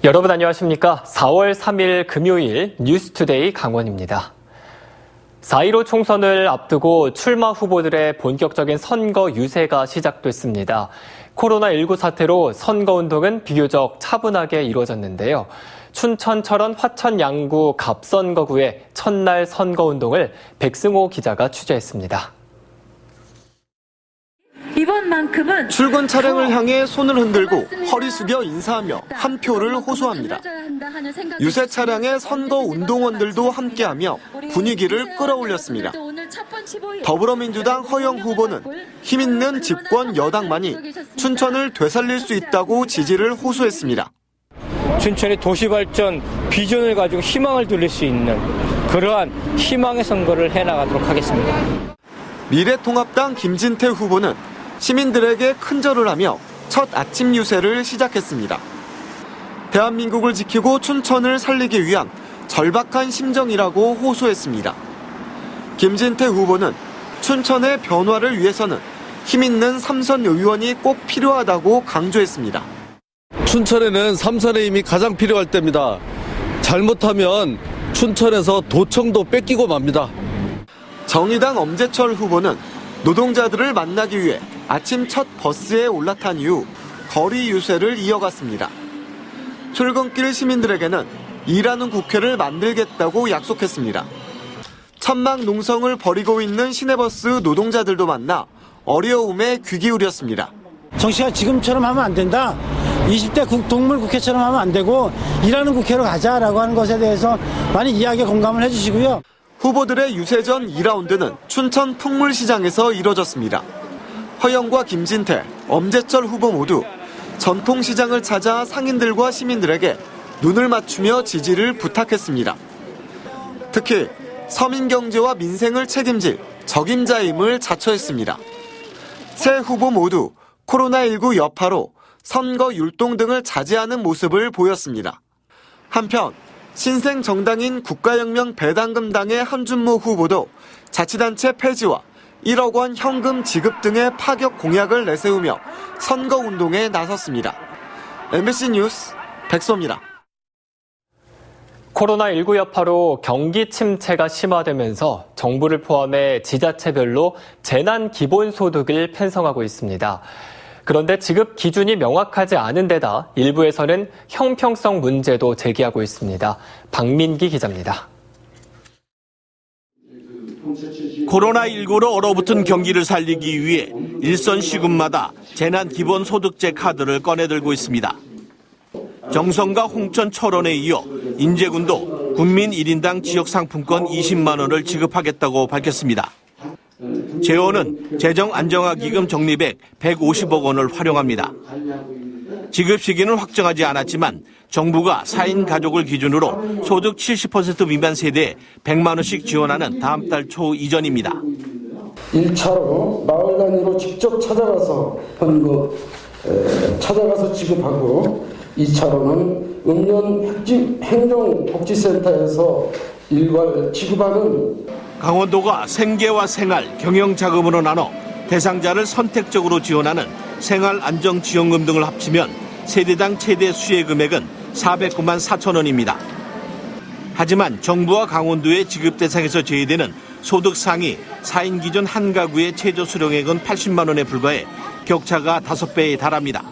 여러분 안녕하십니까? 4월 3일 금요일 뉴스투데이 강원입니다. 4.15 총선을 앞두고 출마 후보들의 본격적인 선거 유세가 시작됐습니다. 코로나19 사태로 선거운동은 비교적 차분하게 이루어졌는데요. 춘천, 철원, 화천, 양구, 갑선거구의 첫날 선거운동을 백승호 기자가 취재했습니다. 이번만큼은 출근 차량을 향해 손을 흔들고 허리 숙여 인사하며 한 표를 호소합니다. 유세 차량의 선거 운동원들도 함께하며 분위기를 끌어올렸습니다. 더불어민주당 허영 후보는 힘있는 집권 여당만이 춘천을 되살릴 수 있다고 지지를 호소했습니다. 춘천의 도시발전 비전을 가지고 희망을 돌릴 수 있는 그러한 희망의 선거를 해나가도록 하겠습니다. 미래통합당 김진태 후보는 시민들에게 큰절을 하며 첫 아침 유세를 시작했습니다. 대한민국을 지키고 춘천을 살리기 위한 절박한 심정이라고 호소했습니다. 김진태 후보는 춘천의 변화를 위해서는 힘있는 삼선 의원이 꼭 필요하다고 강조했습니다. 춘천에는 삼선의 힘이 가장 필요할 때입니다. 잘못하면 춘천에서 도청도 뺏기고 맙니다. 정의당 엄재철 후보는 노동자들을 만나기 위해 아침 첫 버스에 올라탄 이후 거리 유세를 이어갔습니다. 출근길 시민들에게는 일하는 국회를 만들겠다고 약속했습니다. 천막 농성을 벌이고 있는 시내버스 노동자들도 만나 어려움에 귀 기울였습니다. 정치가 지금처럼 하면 안 된다. 20대 동물국회처럼 하면 안 되고 일하는 국회로 가자라고 하는 것에 대해서 많이 이야기에 공감을 해주시고요. 후보들의 유세전 2라운드는 춘천 풍물시장에서 이뤄졌습니다. 허영과 김진태, 엄재철 후보 모두 전통시장을 찾아 상인들과 시민들에게 눈을 맞추며 지지를 부탁했습니다. 특히 서민경제와 민생을 책임질 적임자임을 자처했습니다. 세 후보 모두 코로나19 여파로 선거 율동 등을 자제하는 모습을 보였습니다. 한편 신생 정당인 국가혁명 배당금당의 한준모 후보도 자치단체 폐지와 1억 원 현금 지급 등의 파격 공약을 내세우며 선거운동에 나섰습니다. MBC 뉴스 백소입니다. 코로나19 여파로 경기 침체가 심화되면서 정부를 포함해 지자체별로 재난 기본소득을 편성하고 있습니다. 그런데 지급 기준이 명확하지 않은 데다 일부에서는 형평성 문제도 제기하고 있습니다. 박민기 기자입니다. 코로나19로 얼어붙은 경기를 살리기 위해 일선 시군마다 재난기본소득제 카드를 꺼내들고 있습니다. 정성과 홍천, 철원에 이어 인제군도 국민 1인당 지역상품권 20만 원을 지급하겠다고 밝혔습니다. 재원은 재정안정화기금 적립액 150억 원을 활용합니다. 지급 시기는 확정하지 않았지만 정부가 4인 가족을 기준으로 소득 70% 미만 세대에 100만 원씩 지원하는 다음 달 초 이전입니다. 1차로 마을 단위로 직접 찾아가서 지급하고 2차로는 읍면 행정복지센터에서 일괄 지급하는 강원도가 생계와 생활, 경영자금으로 나눠 대상자를 선택적으로 지원하는 생활안정지원금 등을 합치면 세대당 최대 수혜 금액은 409만 4천 원입니다. 하지만 정부와 강원도의 지급 대상에서 제외되는 소득 상위 4인 기준 한 가구의 최저 수령액은 80만 원에 불과해 격차가 5배에 달합니다.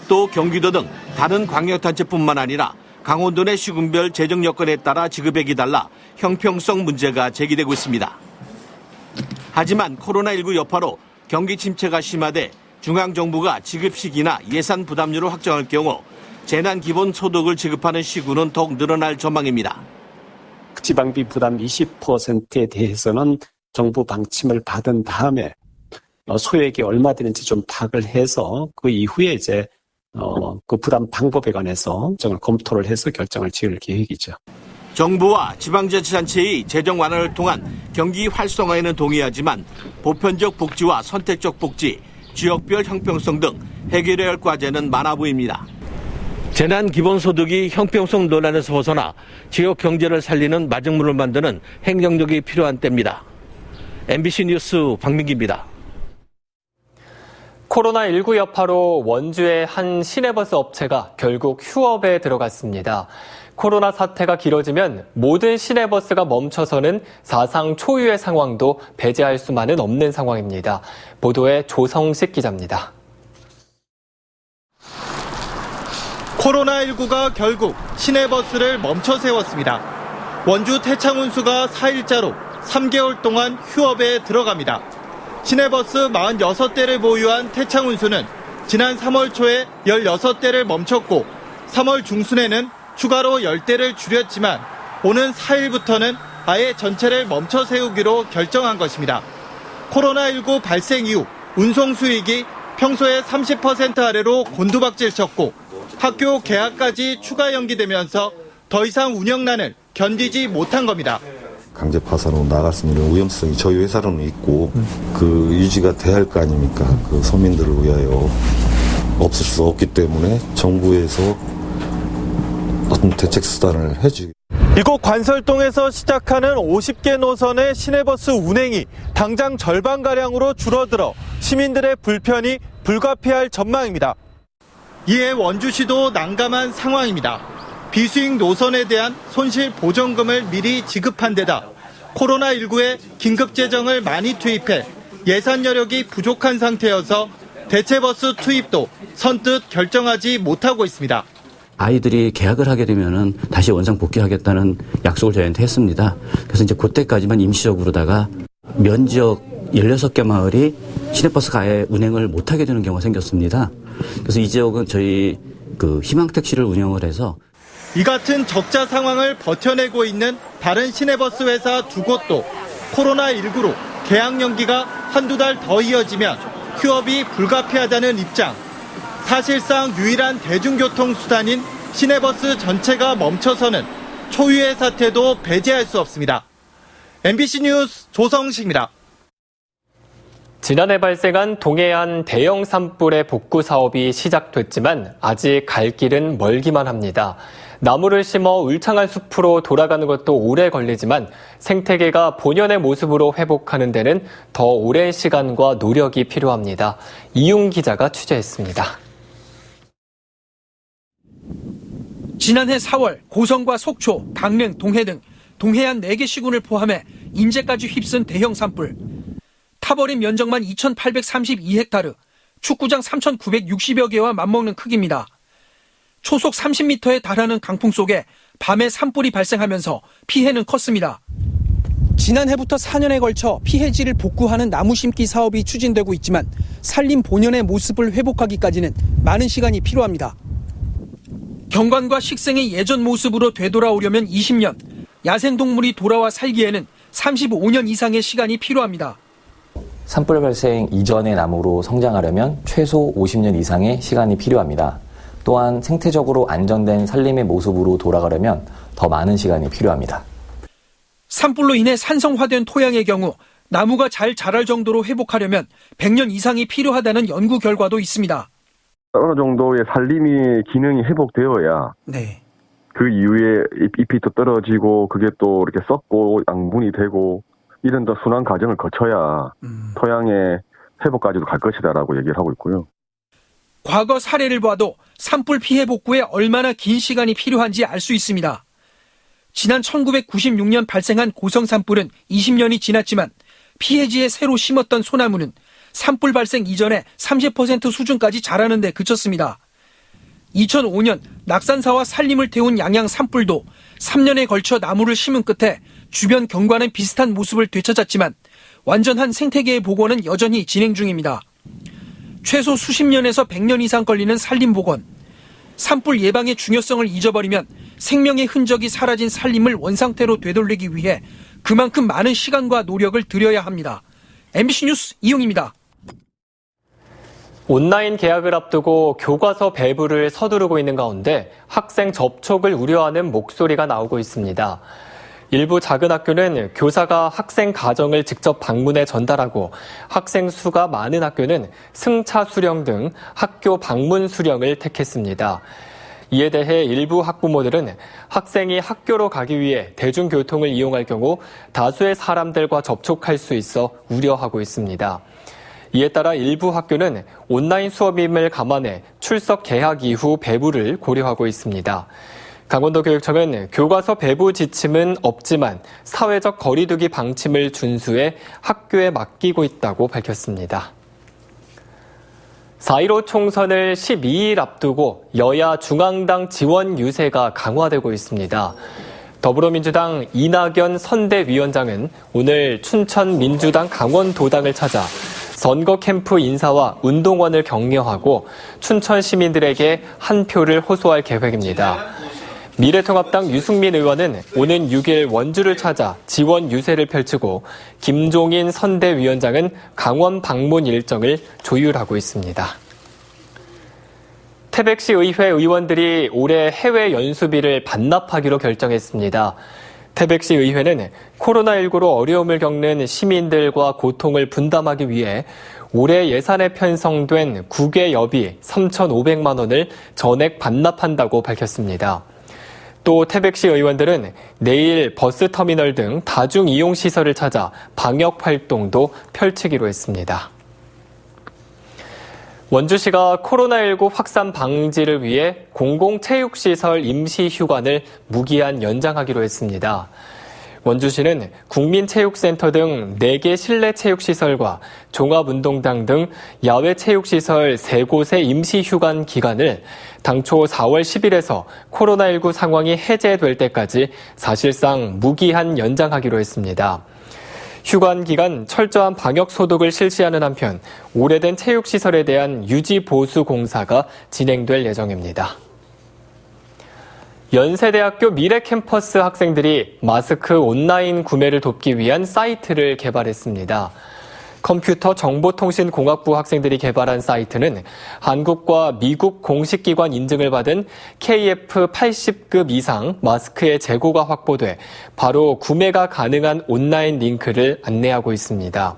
또 경기도 등 다른 광역단체뿐만 아니라 강원도 내 시군별 재정 여건에 따라 지급액이 달라 형평성 문제가 제기되고 있습니다. 하지만 코로나19 여파로 경기 침체가 심화돼 중앙정부가 지급 시기나 예산 부담률을 확정할 경우 재난기본소득을 지급하는 시군은 더욱 늘어날 전망입니다. 지방비 부담 20%에 대해서는 정부 방침을 받은 다음에 소액이 얼마 되는지 좀 파악을 해서 그 이후에 이제 그 부담 방법에 관해서 검토를 해서 결정을 지을 계획이죠. 정부와 지방자치단체의 재정 완화를 통한 경기 활성화에는 동의하지만 보편적 복지와 선택적 복지, 지역별 형평성 등 해결해야 할 과제는 많아 보입니다. 재난기본소득이 형평성 논란에서 벗어나 지역 경제를 살리는 마중물을 만드는 행정력이 필요한 때입니다. MBC 뉴스 박민기입니다. 코로나19 여파로 원주의 한 시내버스 업체가 결국 휴업에 들어갔습니다. 코로나 사태가 길어지면 모든 시내버스가 멈춰서는 사상 초유의 상황도 배제할 수만은 없는 상황입니다. 보도에 조성식 기자입니다. 코로나19가 결국 시내버스를 멈춰 세웠습니다. 원주 태창운수가 4일자로 3개월 동안 휴업에 들어갑니다. 시내버스 46대를 보유한 태창운수는 지난 3월 초에 16대를 멈췄고 3월 중순에는 추가로 10대를 줄였지만 오는 4일부터는 아예 전체를 멈춰 세우기로 결정한 것입니다. 코로나19 발생 이후 운송 수익이 평소의 30% 아래로 곤두박질 쳤고 학교 개학까지 추가 연기되면서 더 이상 운영난을 견디지 못한 겁니다. 강제 파산으로 나갈 수 있는 위험성이 저희 회사로는 있고 그 유지가 돼야 할 거 아닙니까? 그 서민들을 위하여 없을 수 없기 때문에 정부에서 어떤 대책 수단을 해주기. 이곳 관설동에서 시작하는 50개 노선의 시내버스 운행이 당장 절반가량으로 줄어들어 시민들의 불편이 불가피할 전망입니다. 이에 원주시도 난감한 상황입니다. 비수익 노선에 대한 손실 보전금을 미리 지급한 데다 코로나19에 긴급재정을 많이 투입해 예산 여력이 부족한 상태여서 대체버스 투입도 선뜻 결정하지 못하고 있습니다. 아이들이 개학을 하게 되면은 다시 원상 복귀하겠다는 약속을 저희한테 했습니다. 그래서 이제 그때까지만 임시적으로다가 면지역 16개 마을이 시내버스가 아예 운행을 못하게 되는 경우가 생겼습니다. 그래서 이 지역은 저희 희망택시를 운영을 해서 이 같은 적자 상황을 버텨내고 있는 다른 시내버스 회사 2곳도 코로나19로 개학 연기가 한두 달 더 이어지면 휴업이 불가피하다는 입장. 사실상 유일한 대중교통 수단인 시내버스 전체가 멈춰서는 초유의 사태도 배제할 수 없습니다. MBC 뉴스 조성식입니다. 지난해 발생한 동해안 대형 산불의 복구 사업이 시작됐지만 아직 갈 길은 멀기만 합니다. 나무를 심어 울창한 숲으로 돌아가는 것도 오래 걸리지만 생태계가 본연의 모습으로 회복하는 데는 더 오랜 시간과 노력이 필요합니다. 이용 기자가 취재했습니다. 지난해 4월 고성과 속초, 강릉, 동해 등 동해안 4개 시군을 포함해 인제까지 휩쓴 대형 산불. 타버린 면적만 2,832헥타르, 축구장 3,960여 개와 맞먹는 크기입니다. 초속 30m에 달하는 강풍 속에 밤에 산불이 발생하면서 피해는 컸습니다. 지난해부터 4년에 걸쳐 피해지를 복구하는 나무 심기 사업이 추진되고 있지만 산림 본연의 모습을 회복하기까지는 많은 시간이 필요합니다. 경관과 식생의 예전 모습으로 되돌아오려면 20년, 야생동물이 돌아와 살기에는 35년 이상의 시간이 필요합니다. 산불 발생 이전의 나무로 성장하려면 최소 50년 이상의 시간이 필요합니다. 또한 생태적으로 안정된 산림의 모습으로 돌아가려면 더 많은 시간이 필요합니다. 산불로 인해 산성화된 토양의 경우 나무가 잘 자랄 정도로 회복하려면 100년 이상이 필요하다는 연구 결과도 있습니다. 어느 정도의 산림이 기능이 회복되어야 그 이후에 잎이 또 떨어지고 그게 또 이렇게 썩고 양분이 되고 이런 더 순환 과정을 거쳐야 토양의 회복까지도 갈 것이다라고 얘기를 하고 있고요. 과거 사례를 봐도 산불 피해 복구에 얼마나 긴 시간이 필요한지 알 수 있습니다. 지난 1996년 발생한 고성 산불은 20년이 지났지만 피해지에 새로 심었던 소나무는 산불 발생 이전에 30% 수준까지 자라는 데 그쳤습니다. 2005년 낙산사와 산림을 태운 양양 산불도 3년에 걸쳐 나무를 심은 끝에 주변 경관은 비슷한 모습을 되찾았지만 완전한 생태계의 복원은 여전히 진행 중입니다. 최소 수십 년에서 100년 이상 걸리는 산림 복원. 산불 예방의 중요성을 잊어버리면 생명의 흔적이 사라진 산림을 원상태로 되돌리기 위해 그만큼 많은 시간과 노력을 들여야 합니다. MBC 뉴스 이용입니다. 온라인 개학을 앞두고 교과서 배부를 서두르고 있는 가운데 학생 접촉을 우려하는 목소리가 나오고 있습니다. 일부 작은 학교는 교사가 학생 가정을 직접 방문해 전달하고 학생 수가 많은 학교는 승차 수령 등 학교 방문 수령을 택했습니다. 이에 대해 일부 학부모들은 학생이 학교로 가기 위해 대중교통을 이용할 경우 다수의 사람들과 접촉할 수 있어 우려하고 있습니다. 이에 따라 일부 학교는 온라인 수업임을 감안해 출석 개학 이후 배부를 고려하고 있습니다. 강원도교육청은 교과서 배부 지침은 없지만 사회적 거리두기 방침을 준수해 학교에 맡기고 있다고 밝혔습니다. 4.15 총선을 12일 앞두고 여야 중앙당 지원 유세가 강화되고 있습니다. 더불어민주당 이낙연 선대위원장은 오늘 춘천 민주당 강원도당을 찾아 선거 캠프 인사와 운동원을 격려하고 춘천 시민들에게 한 표를 호소할 계획입니다. 미래통합당 유승민 의원은 오는 6일 원주를 찾아 지원 유세를 펼치고 김종인 선대위원장은 강원 방문 일정을 조율하고 있습니다. 태백시 의회 의원들이 올해 해외 연수비를 반납하기로 결정했습니다. 태백시 의회는 코로나19로 어려움을 겪는 시민들과 고통을 분담하기 위해 올해 예산에 편성된 국외여비 3,500만 원을 전액 반납한다고 밝혔습니다. 또 태백시 의원들은 내일 버스터미널 등 다중이용시설을 찾아 방역활동도 펼치기로 했습니다. 원주시가 코로나19 확산 방지를 위해 공공체육시설 임시휴관을 무기한 연장하기로 했습니다. 원주시는 국민체육센터 등 4개 실내체육시설과 종합운동장 등 야외체육시설 3곳의 임시휴관 기간을 당초 4월 10일에서 코로나19 상황이 해제될 때까지 사실상 무기한 연장하기로 했습니다. 휴관 기간 철저한 방역 소독을 실시하는 한편 오래된 체육시설에 대한 유지 보수 공사가 진행될 예정입니다. 연세대학교 미래캠퍼스 학생들이 마스크 온라인 구매를 돕기 위한 사이트를 개발했습니다. 컴퓨터 정보통신공학부 학생들이 개발한 사이트는 한국과 미국 공식기관 인증을 받은 KF80급 이상 마스크의 재고가 확보돼 바로 구매가 가능한 온라인 링크를 안내하고 있습니다.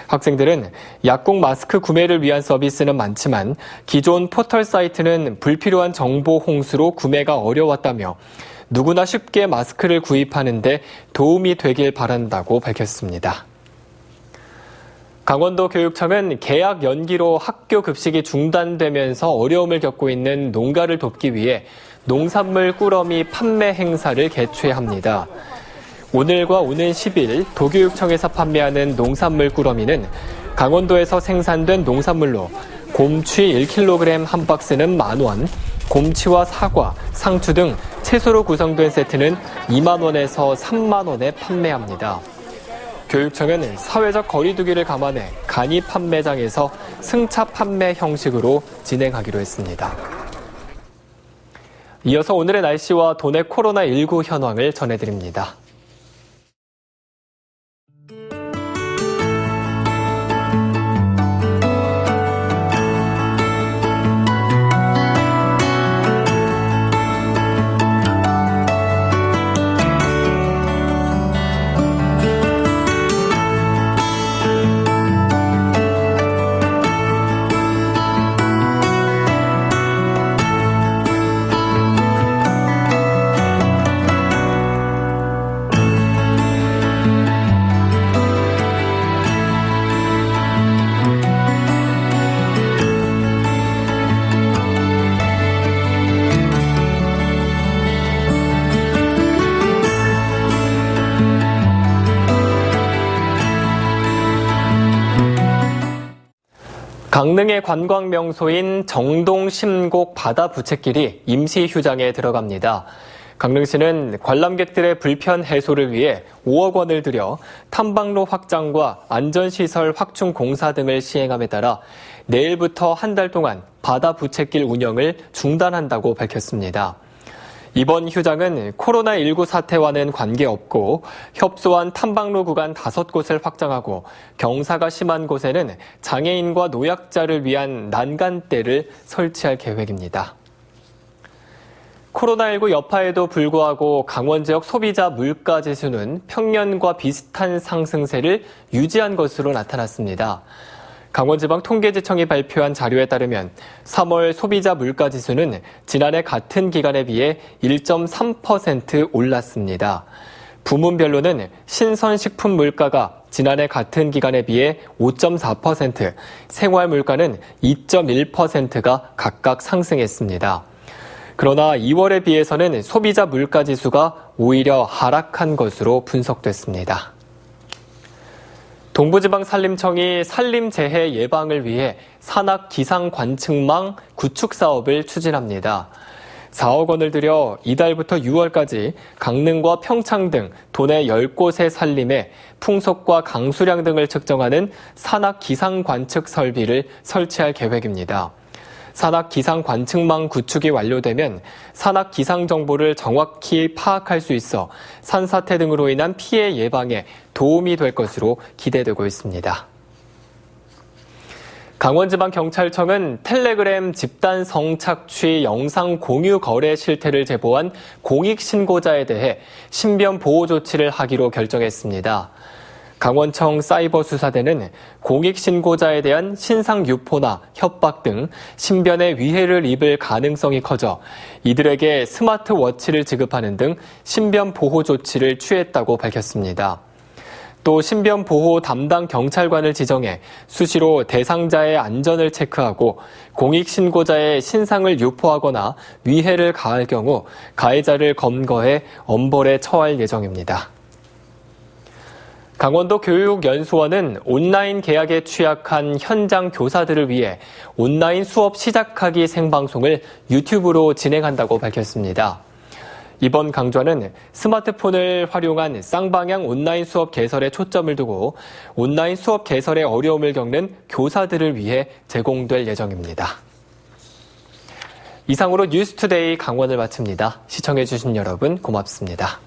학생들은 약국 마스크 구매를 위한 서비스는 많지만 기존 포털 사이트는 불필요한 정보 홍수로 구매가 어려웠다며 누구나 쉽게 마스크를 구입하는 데 도움이 되길 바란다고 밝혔습니다. 강원도 교육청은 개학 연기로 학교 급식이 중단되면서 어려움을 겪고 있는 농가를 돕기 위해 농산물 꾸러미 판매 행사를 개최합니다. 오늘과 오는 10일 도교육청에서 판매하는 농산물 꾸러미는 강원도에서 생산된 농산물로 곰취 1kg 한 박스는 10,000원, 곰취와 사과, 상추 등 채소로 구성된 세트는 20,000원에서 30,000원에 판매합니다. 교육청은 사회적 거리두기를 감안해 간이 판매장에서 승차 판매 형식으로 진행하기로 했습니다. 이어서 오늘의 날씨와 도내 코로나19 현황을 전해드립니다. 강릉의 관광 명소인 정동 심곡 바다 부채길이 임시 휴장에 들어갑니다. 강릉시는 관람객들의 불편 해소를 위해 5억 원을 들여 탐방로 확장과 안전시설 확충 공사 등을 시행함에 따라 내일부터 한 달 동안 바다 부채길 운영을 중단한다고 밝혔습니다. 이번 휴장은 코로나19 사태와는 관계없고 협소한 탐방로 구간 5곳을 확장하고 경사가 심한 곳에는 장애인과 노약자를 위한 난간대를 설치할 계획입니다. 코로나19 여파에도 불구하고 강원 지역 소비자 물가지수는 평년과 비슷한 상승세를 유지한 것으로 나타났습니다. 강원지방통계지청이 발표한 자료에 따르면 3월 소비자 물가지수는 지난해 같은 기간에 비해 1.3% 올랐습니다. 부문별로는 신선식품 물가가 지난해 같은 기간에 비해 5.4%, 생활 물가는 2.1%가 각각 상승했습니다. 그러나 2월에 비해서는 소비자 물가 지수가 오히려 하락한 것으로 분석됐습니다. 동부지방산림청이 산림재해 예방을 위해 산악 기상 관측망 구축 사업을 추진합니다. 4억 원을 들여 이달부터 6월까지 강릉과 평창 등 도내 10곳의 산림에 풍속과 강수량 등을 측정하는 산악 기상 관측 설비를 설치할 계획입니다. 산악 기상 관측망 구축이 완료되면 산악 기상 정보를 정확히 파악할 수 있어 산사태 등으로 인한 피해 예방에 도움이 될 것으로 기대되고 있습니다. 강원지방경찰청은 텔레그램 집단 성착취 영상 공유 거래 실태를 제보한 공익신고자에 대해 신변 보호 조치를 하기로 결정했습니다. 강원청 사이버수사대는 공익신고자에 대한 신상 유포나 협박 등 신변에 위해를 입을 가능성이 커져 이들에게 스마트워치를 지급하는 등 신변 보호 조치를 취했다고 밝혔습니다. 또 신변 보호 담당 경찰관을 지정해 수시로 대상자의 안전을 체크하고 공익신고자의 신상을 유포하거나 위해를 가할 경우 가해자를 검거해 엄벌에 처할 예정입니다. 강원도 교육연수원은 온라인 계약에 취약한 현장 교사들을 위해 온라인 수업 시작하기 생방송을 유튜브로 진행한다고 밝혔습니다. 이번 강좌는 스마트폰을 활용한 쌍방향 온라인 수업 개설에 초점을 두고 온라인 수업 개설에 어려움을 겪는 교사들을 위해 제공될 예정입니다. 이상으로 뉴스투데이 강원을 마칩니다. 시청해주신 여러분 고맙습니다.